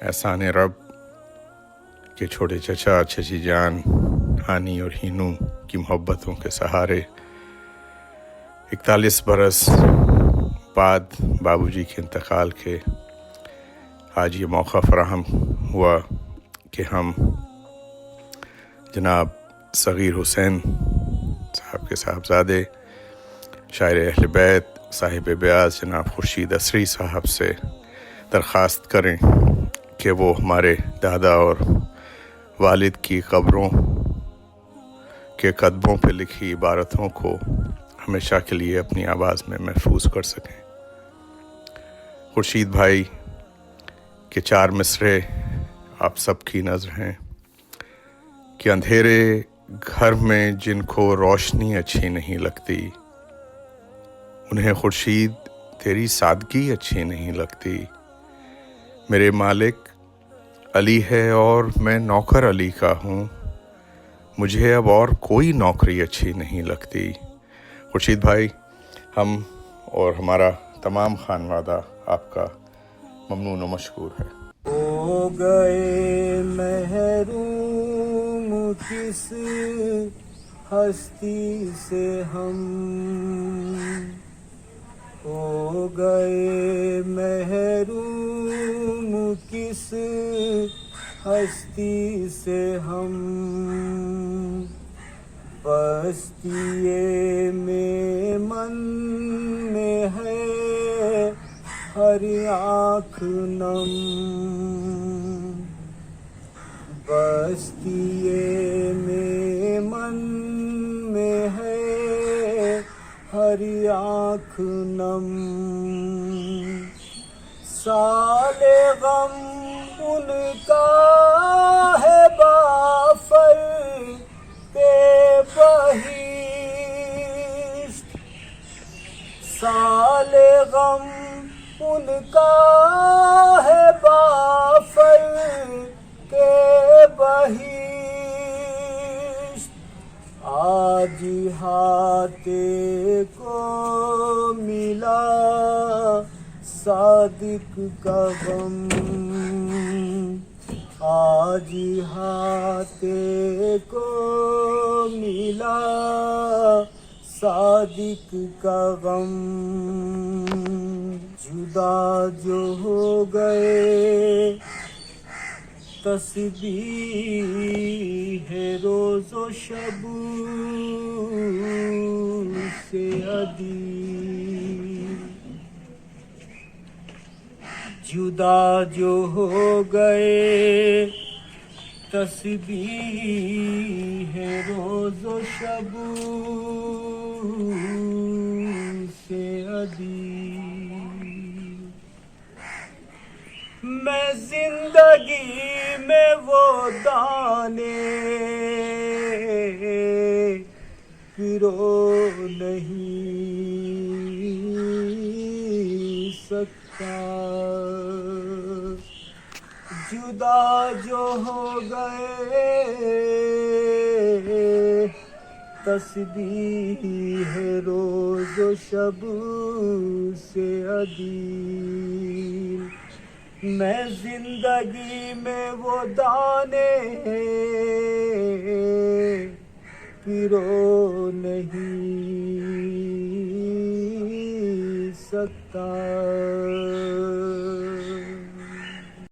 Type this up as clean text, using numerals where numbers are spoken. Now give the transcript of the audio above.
احسان رب کہ چھوٹے چچا چچی جان ہانی اور ہینو کی محبتوں کے سہارے 41 برس بعد بابو جی کے انتقال کے آج یہ موقع فراہم ہوا کہ ہم جناب صغیر حسین صاحب کے صاحبزادے شاعر اہل بیت صاحب بیاض جناب خورشید اسری صاحب سے درخواست کریں کہ وہ ہمارے دادا اور والد کی قبروں کے قدموں پہ لکھی عبارتوں کو ہمیشہ کے لیے اپنی آواز میں محفوظ کر سکیں۔ خورشید بھائی کے 4 مصرے آپ سب کی نظر ہیں کہ اندھیرے گھر میں جن کو روشنی اچھی نہیں لگتی، انہیں خورشید تیری سادگی اچھی نہیں لگتی۔ میرے مالک علی ہے اور میں نوکر علی کا ہوں، مجھے اب اور کوئی نوکری اچھی نہیں لگتی۔ خورشید بھائی، ہم اور ہمارا تمام خانوادہ آپ کا ممنون و مشکور ہے۔ ہو گئے محروم کس ہستی سے ہم، ہو گئے محروم کس ہستی سے ہم، بستی میمن میں ہے ہر آنکھ نم، بستی میمن میں ہے ہر آنکھ نم، سال غم ان کا ہے بافر بہشت، سال غم ان کا ہے بافر کے بہشت، آج ہاتھے کو ملا صادق کا غم، آج ہاتھے کو ملا صادق کا غم، جدا جو ہو گئے تسبیح ہے روز و شب سے ادیب، جدا جو ہو گئے تسبیح ہے روز و شب سے ادیب، میں زندگی میں وہ دانے پرو نہیں سکتا، جدا جو ہو گئے تسبیح ہے روز و شب سے ادیب، میں زندگی میں وہ دانے پرو نہیں سکتا۔